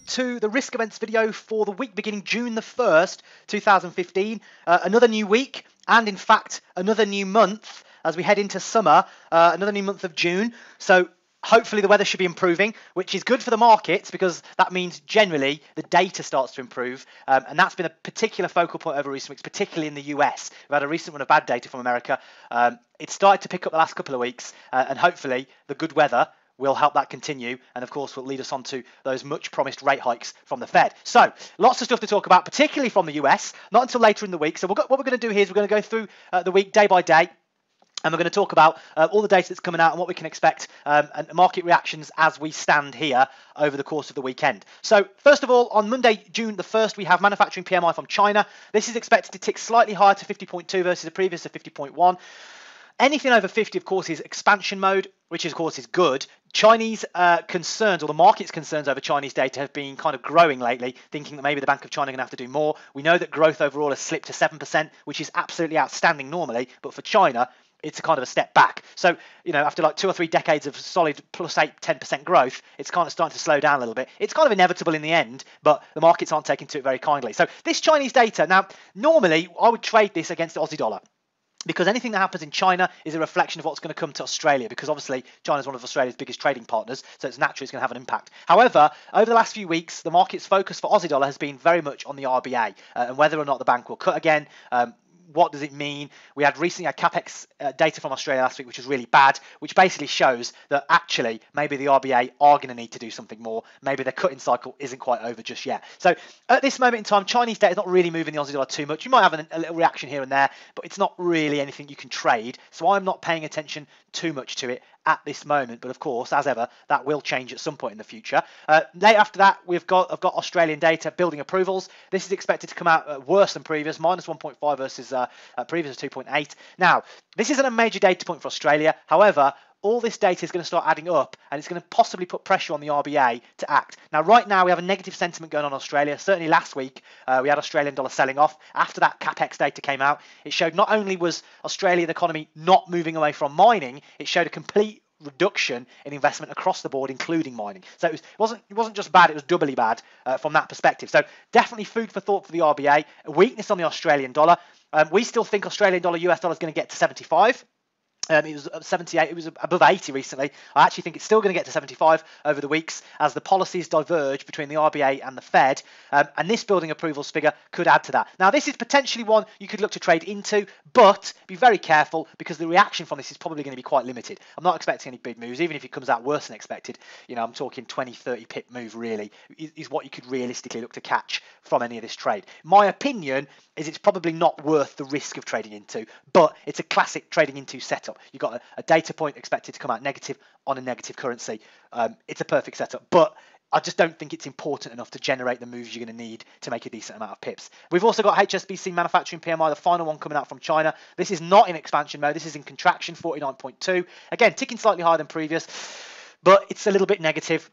To the risk events video for the week beginning June the 1st, 2015. Another new week, and in fact, another new month as we head into summer, another new month of June. So hopefully the weather should be improving, which is good for the markets because that means generally the data starts to improve. And that's been a particular focal point over recent weeks, particularly in the US. We've had a recent run of bad data from America. It started to pick up the last couple of weeks, and hopefully the good weather will help that continue, and of course will lead us on to those much promised rate hikes from the Fed. So lots of stuff to talk about, particularly from the US, not until later in the week. So what we're going to do here is we're going to go through the week day by day, and we're going to talk about all the data that's coming out and what we can expect, and market reactions as we stand here over the course of the weekend. So first of all, on Monday, June the 1st, we have manufacturing PMI from China. This is expected to tick slightly higher to 50.2 versus the previous of 50.1. Anything over 50, of course, is expansion mode, which of course is good. Chinese concerns, or the market's concerns over Chinese data, have been kind of growing lately, thinking that maybe the Bank of China are going to have to do more. We know that growth overall has slipped to 7%, which is absolutely outstanding normally, but for China, it's a kind of a step back. So, after like 2 or 3 decades of solid plus 8, 10% growth, it's kind of starting to slow down a little bit. It's kind of inevitable in the end, but the markets aren't taking to it very kindly. So this Chinese data, now, normally I would trade this against the Aussie dollar, because anything that happens in China is a reflection of what's going to come to Australia, because obviously China is one of Australia's biggest trading partners, so it's naturally going to have an impact. However, over the last few weeks, the market's focus for Aussie dollar has been very much on the RBA, and whether or not the bank will cut again. What does it mean? We had recently CapEx data from Australia last week, which was really bad, which basically shows that actually maybe the RBA are going to need to do something more. Maybe their cutting cycle isn't quite over just yet. So at this moment in time, Chinese data is not really moving the Aussie dollar too much. You might have a little reaction here and there, but it's not really anything you can trade. So I'm not paying attention too much to it at this moment, but of course, as ever, that will change at some point in the future. Late after that, I've got Australian data, building approvals. This is expected to come out worse than previous, minus 1.5 versus previous 2.8. Now, this isn't a major data point for Australia. However, all this data is going to start adding up, and it's going to possibly put pressure on the RBA to act. Now, right now, we have a negative sentiment going on in Australia. Certainly last week, we had Australian dollar selling off. After that CapEx data came out, it showed not only was Australian economy not moving away from mining, it showed a complete reduction in investment across the board, including mining. So it wasn't just bad, it was doubly bad from that perspective. So definitely food for thought for the RBA. A weakness on the Australian dollar. We still think Australian dollar, US dollar is going to get to 75. It was 78, it was above 80 recently. I actually think it's still going to get to 75 over the weeks as the policies diverge between the RBA and the Fed. And this building approvals figure could add to that. Now, this is potentially one you could look to trade into, but be very careful because the reaction from this is probably going to be quite limited. I'm not expecting any big moves, even if it comes out worse than expected. I'm talking 20, 30 pip move really is what you could realistically look to catch from any of this trade. My opinion is it's probably not worth the risk of trading into, but it's a classic trading into setup. You've got a data point expected to come out negative on a negative currency. It's a perfect setup, but I just don't think it's important enough to generate the moves you're going to need to make a decent amount of pips. We've also got HSBC manufacturing PMI, the final one coming out from China. This is not in expansion mode. This is in contraction, 49.2. Again, ticking slightly higher than previous, but it's a little bit negative.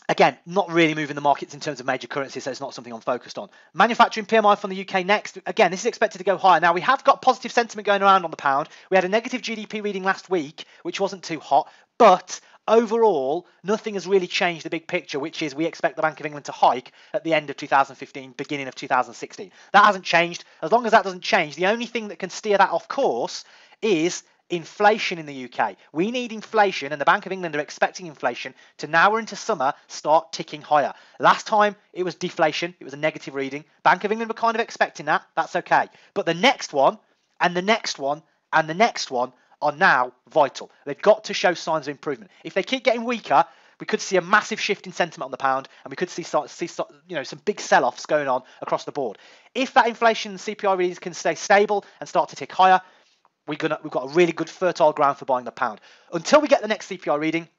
Again, not really moving the markets in terms of major currencies, so it's not something I'm focused on. Manufacturing PMI from the UK next. Again, this is expected to go higher. Now, we have got positive sentiment going around on the pound. We had a negative GDP reading last week, which wasn't too hot, but overall, nothing has really changed the big picture, which is we expect the Bank of England to hike at the end of 2015, beginning of 2016. That hasn't changed. As long as that doesn't change, the only thing that can steer that off course is inflation in the UK. We need inflation, and the Bank of England are expecting inflation to, now we're into summer, start ticking higher. Last time it was deflation, it was a negative reading. Bank of England were kind of expecting that. That's okay. But the next one, and the next one, and the next one are now vital. They've got to show signs of improvement. If they keep getting weaker, we could see a massive shift in sentiment on the pound, and we could see some big sell-offs going on across the board. If that inflation and CPI readings can stay stable and start to tick higher, we've got a really good fertile ground for buying the pound. Until we get the next CPI reading,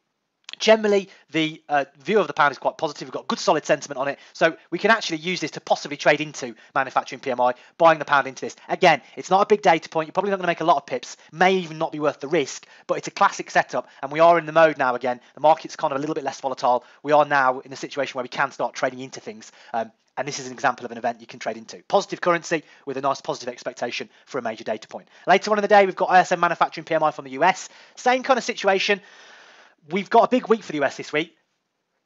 generally the view of the pound is quite positive. We've got good solid sentiment on it, so we can actually use this to possibly trade into manufacturing PMI, buying the pound into this. Again, it's not a big data point. You're probably not going to make a lot of pips, may even not be worth the risk, but it's a classic setup, and we are in the mode now again. The market's kind of a little bit less volatile. We are now in a situation where we can start trading into things. And this is an example of an event you can trade into. Positive currency with a nice positive expectation for a major data point. Later on in the day, we've got ISM manufacturing PMI from the US. Same kind of situation. We've got a big week for the US this week.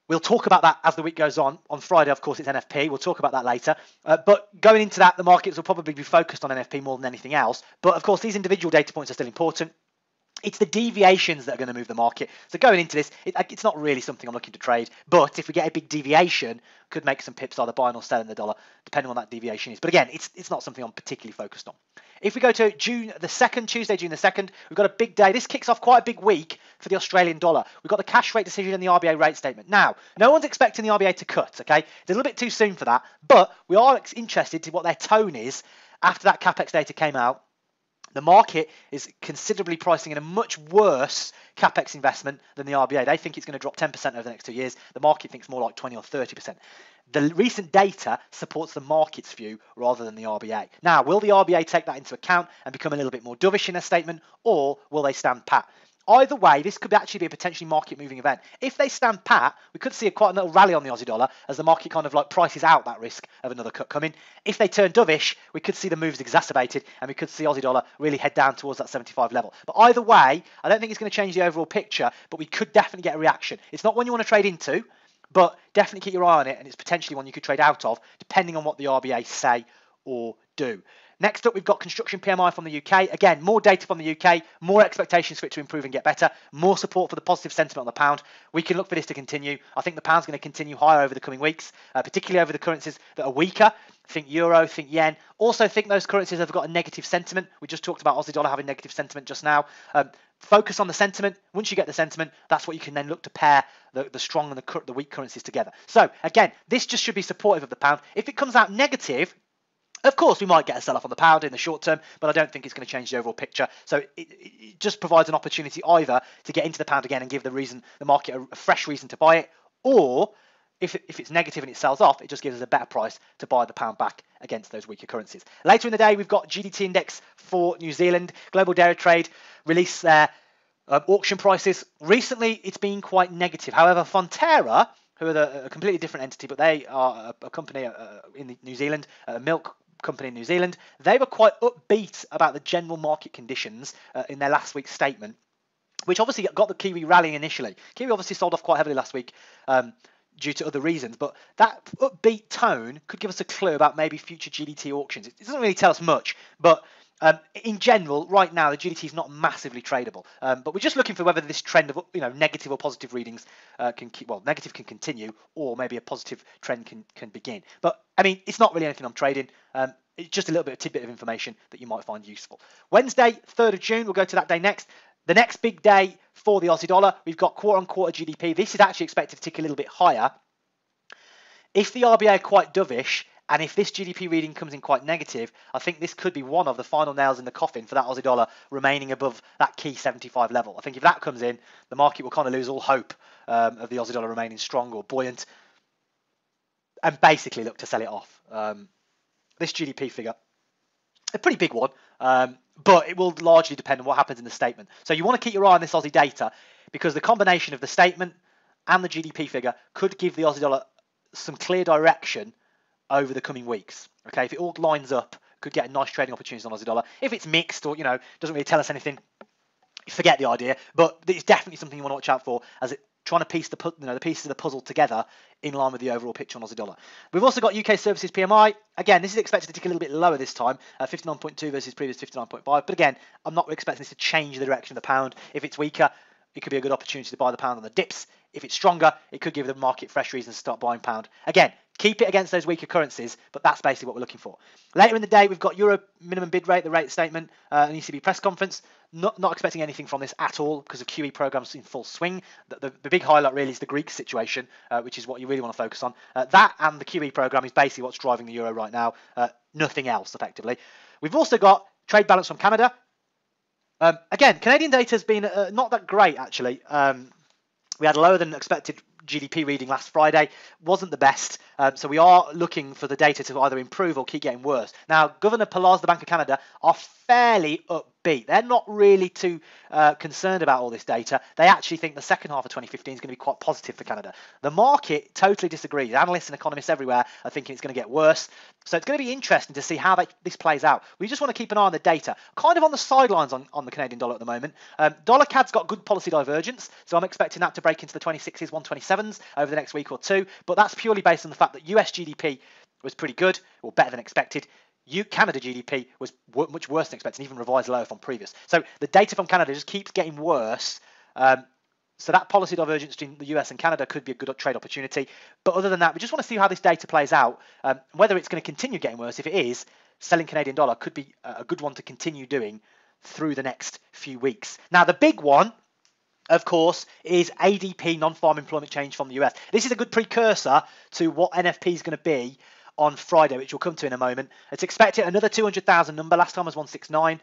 We'll talk about that as the week goes on. On Friday, of course, it's NFP. We'll talk about that later. But going into that, the markets will probably be focused on NFP more than anything else. But of course, these individual data points are still important. It's the deviations that are going to move the market. So going into this, it's not really something I'm looking to trade. But if we get a big deviation, could make some pips either buying or selling the dollar, depending on what that deviation is. But again, it's not something I'm particularly focused on. If we go to June the 2nd, Tuesday, June the 2nd, we've got a big day. This kicks off quite a big week for the Australian dollar. We've got the cash rate decision and the RBA rate statement. Now, no one's expecting the RBA to cut, okay? It's a little bit too soon for that, but we are interested in what their tone is after that CapEx data came out. The market is considerably pricing in a much worse CapEx investment than the RBA. They think it's going to drop 10% over the next 2 years. The market thinks more like 20 or 30%. The recent data supports the market's view rather than the RBA. Now, will the RBA take that into account and become a little bit more dovish in their statement, or will they stand pat? Either way, this could actually be a potentially market-moving event. If they stand pat, we could see quite a little rally on the Aussie dollar as the market kind of like prices out that risk of another cut coming. If they turn dovish, we could see the moves exacerbated and we could see Aussie dollar really head down towards that 75 level. But either way, I don't think it's going to change the overall picture, but we could definitely get a reaction. It's not one you want to trade into, but definitely keep your eye on it, and it's potentially one you could trade out of, depending on what the RBA say or do. Next up, we've got construction PMI from the UK. Again, more data from the UK, more expectations for it to improve and get better, more support for the positive sentiment on the pound. We can look for this to continue. I think the pound's going to continue higher over the coming weeks, particularly over the currencies that are weaker. Think euro, think yen. Also think those currencies have got a negative sentiment. We just talked about Aussie dollar having negative sentiment just now. Focus on the sentiment. Once you get the sentiment, that's what you can then look to pair the strong and the weak currencies together. So again, this just should be supportive of the pound. If it comes out negative, of course, we might get a sell-off on the pound in the short term, but I don't think it's going to change the overall picture. So it just provides an opportunity either to get into the pound again and give the market a fresh reason to buy it, or if it's negative and it sells off, it just gives us a better price to buy the pound back against those weaker currencies. Later in the day, we've got GDT index for New Zealand. Global Dairy Trade released their auction prices. Recently, it's been quite negative. However, Fonterra, who are a completely different entity, but they are a company in New Zealand, a milk company in New Zealand, they were quite upbeat about the general market conditions in their last week's statement, which obviously got the Kiwi rallying initially. Kiwi obviously sold off quite heavily last week due to other reasons, but that upbeat tone could give us a clue about maybe future GDT auctions. It doesn't really tell us much, but in general, right now, the GDT is not massively tradable, but we're just looking for whether this trend of negative or positive readings negative can continue, or maybe a positive trend can begin. But I mean, it's not really anything I'm trading. It's just a little bit of tidbit of information that you might find useful. Wednesday, 3rd of June, we'll go to that day next. The next big day for the Aussie dollar, we've got quarter-on-quarter GDP. This is actually expected to tick a little bit higher. If the RBA are quite dovish, and if this GDP reading comes in quite negative, I think this could be one of the final nails in the coffin for that Aussie dollar remaining above that key 75 level. I think if that comes in, the market will kind of lose all hope of the Aussie dollar remaining strong or buoyant and basically look to sell it off. This GDP figure, a pretty big one, but it will largely depend on what happens in the statement. So you want to keep your eye on this Aussie data, because the combination of the statement and the GDP figure could give the Aussie dollar some clear direction over the coming weeks. Okay, if it all lines up, could get a nice trading opportunity on Aussie dollar. If it's mixed or doesn't really tell us anything, forget the idea. But it's definitely something you want to watch out for, as it trying to piece the pieces of the puzzle together in line with the overall picture on Aussie dollar. We've also got UK services PMI. Again, this is expected to tick a little bit lower this time, 59.2 versus previous 59.5. But again, I'm not expecting this to change the direction of the pound. If it's weaker, it could be a good opportunity to buy the pound on the dips. If it's stronger, it could give the market fresh reasons to start buying pound. Again, keep it against those weaker currencies, but that's basically what we're looking for. Later in the day, we've got Euro minimum bid rate, the rate statement, an ECB press conference. Not expecting anything from this at all, because the QE program's in full swing. The big highlight really is the Greek situation, which is what you really want to focus on. That and the QE program is basically what's driving the euro right now. Nothing else, effectively. We've also got trade balance from Canada. Again, Canadian data has been not that great, actually. We had a lower than expected GDP reading last Friday. Wasn't the best. So we are looking for the data to either improve or keep getting worse. Now, Governor Pallars, the Bank of Canada, are fairly upbeat. They're not really too concerned about all this data. They actually think the second half of 2015 is going to be quite positive for Canada. The market totally disagrees. Analysts and economists everywhere are thinking it's going to get worse. So it's going to be interesting to see how this plays out. We just want to keep an eye on the data. Kind of on the sidelines on the Canadian dollar at the moment. Dollar CAD's got good policy divergence, so I'm expecting that to break into the 26s, 127s over the next week or two. But that's purely based on the fact that US GDP was pretty good, or better than expected. Canada GDP was much worse than expected, and even revised lower from previous. So the data from Canada just keeps getting worse. So that policy divergence between the US and Canada could be a good trade opportunity. But other than that, we just want to see how this data plays out, whether it's going to continue getting worse. If it is, selling Canadian dollar could be a good one to continue doing through the next few weeks. Now, the big one, of course, is ADP, non-farm employment change from the US. This is a good precursor to what NFP is going to be on Friday, which we'll come to in a moment. It's expected another 200,000 number. Last time was 169.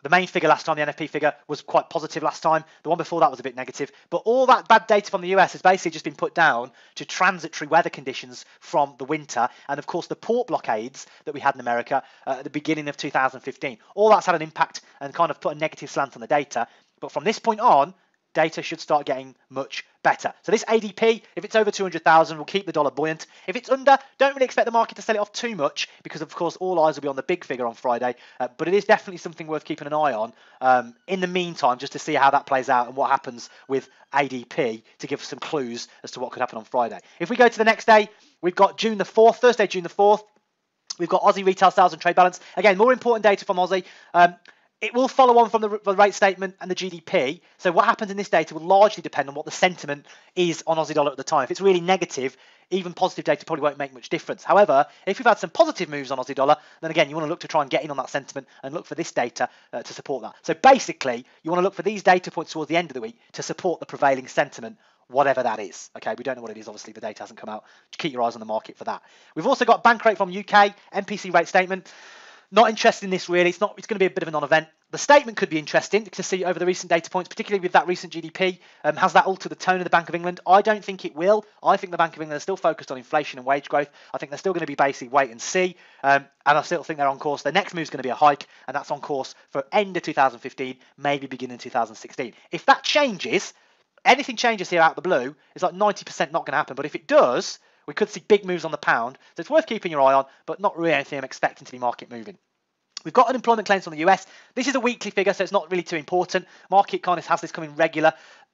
The main figure last time, the NFP figure, was quite positive last time. The one before that was a bit negative. But all that bad data from the US has basically just been put down to transitory weather conditions from the winter. And of course, the port blockades that we had in America at the beginning of 2015. All that's had an impact and kind of put a negative slant on the data. But from this point on, data should start getting much better. So this ADP, if it's over 200,000, will keep the dollar buoyant. If it's under, don't really expect the market to sell it off too much because, of course, all eyes will be on the big figure on Friday. But it is definitely something worth keeping an eye on in the meantime, just to see how that plays out and what happens with ADP to give some clues as to what could happen on Friday. If we go to the next day, we've got June the 4th, Thursday, June the 4th. We've got Aussie retail sales and trade balance. Again, more important data from Aussie. It will follow on from the rate statement and the GDP. So what happens in this data will largely depend on what the sentiment is on Aussie dollar at the time. If it's really negative, even positive data probably won't make much difference. However, if we've had some positive moves on Aussie dollar, then again, you want to look to try and get in on that sentiment and look for this data to support that. So basically, you want to look for these data points towards the end of the week to support the prevailing sentiment, whatever that is. Okay, we don't know what it is. Obviously, the data hasn't come out. Just keep your eyes on the market for that. We've also got bank rate from UK, MPC rate statement. Not interested in this really. It's going to be a bit of a non-event. The statement could be interesting to see over the recent data points, particularly with that recent GDP. Has that altered the tone of the Bank of England? I don't think it will. I think the Bank of England are still focused on inflation and wage growth. I think they're still going to be basically wait and see. And I still think they're on course. Their next move is going to be a hike, and that's on course for end of 2015, maybe beginning 2016. If that changes, anything changes here out of the blue, it's like 90% not going to happen. But if it does, we could see big moves on the pound. So it's worth keeping your eye on, but not really anything I'm expecting to be market moving. We've got unemployment claims from the US. This is a weekly figure, so it's not really too important. Market kind of has this coming regular.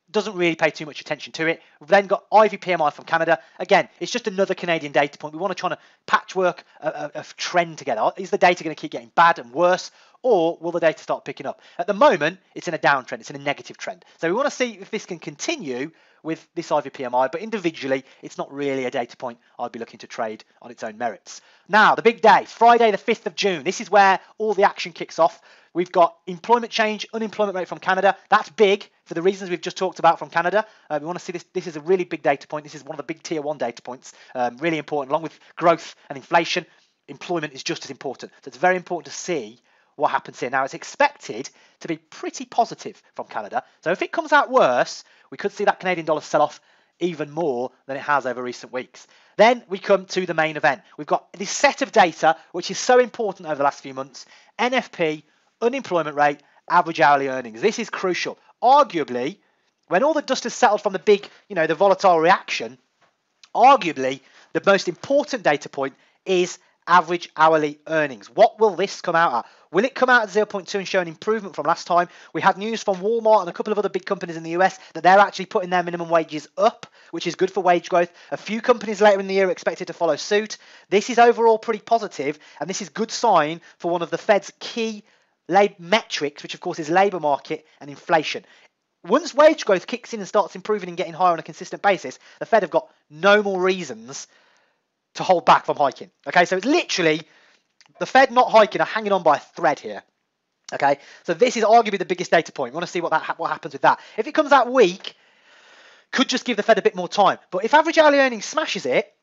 Doesn't really pay too much attention to it. We've then got IV PMI from Canada. Again, it's just another Canadian data point. We want to try to patchwork a trend together. Is the data going to keep getting bad and worse, or will the data start picking up? At the moment, it's in a downtrend. It's in a negative trend. So we want to see if this can continue with this IV PMI, but individually, it's not really a data point I'd be looking to trade on its own merits. Now, the big day, Friday the 5th of June. This is where all the action kicks off. We've got employment change, unemployment rate from Canada. That's big for the reasons we've just talked about from Canada. We want to see this. This is a really big data point. This is one of the big tier 1 data points. Really important. Along with growth and inflation, employment is just as important. So it's very important to see what happens here. Now, it's expected to be pretty positive from Canada. So if it comes out worse, we could see that Canadian dollar sell off even more than it has over recent weeks. Then we come to the main event. We've got this set of data, which is so important over the last few months. NFP, unemployment rate, average hourly earnings. This is crucial. Arguably, when all the dust has settled from the big, the volatile reaction, arguably the most important data point is average hourly earnings. What will this come out at? Will it come out at 0.2 and show an improvement from last time? We had news from Walmart and a couple of other big companies in the US that they're actually putting their minimum wages up, which is good for wage growth. A few companies later in the year are expected to follow suit. This is overall pretty positive, and this is good sign for one of the Fed's key metrics, which of course is labour market and inflation. Once wage growth kicks in and starts improving and getting higher on a consistent basis, the Fed have got no more reasons to hold back from hiking. Okay, so it's literally the Fed not hiking are hanging on by a thread here. Okay, so this is arguably the biggest data point. We want to see what happens with that. If it comes out weak, could just give the Fed a bit more time. But if average hourly earnings smashes it,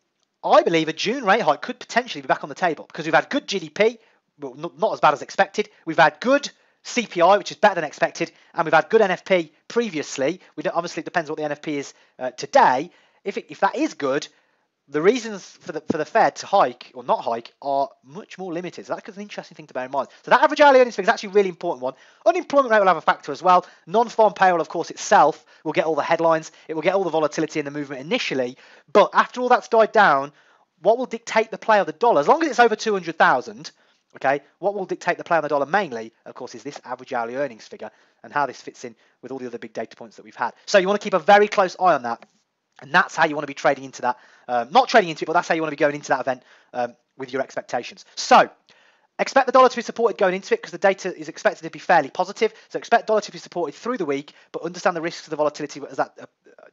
I believe a June rate hike could potentially be back on the table because we've had good GDP, well, not as bad as expected. We've had good CPI, which is better than expected, and we've had good NFP previously. Obviously, it depends what the NFP is today. If that is good, the reasons for the Fed to hike or not hike are much more limited. So that's an interesting thing to bear in mind. So that average hourly earnings figure is actually a really important one. Unemployment rate will have a factor as well. Non-farm payroll, of course, itself will get all the headlines. It will get all the volatility and the movement initially. But after all that's died down, what will dictate the play of the dollar, as long as it's over 200,000, okay, what will dictate the play on the dollar mainly, of course, is this average hourly earnings figure and how this fits in with all the other big data points that we've had. So you want to keep a very close eye on that. And that's how you want to be trading into that. Not trading into it, but that's how you want to be going into that event with your expectations. So expect the dollar to be supported going into it because the data is expected to be fairly positive. So expect dollar to be supported through the week, but understand the risks of the volatility as that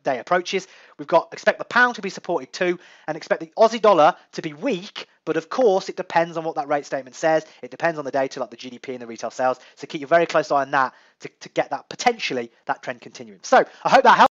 day approaches. We've got expect the pound to be supported too, and expect the Aussie dollar to be weak. But of course, it depends on what that rate statement says. It depends on the data like the GDP and the retail sales. So keep a very close eye on that to get that potentially that trend continuing. So I hope that helps.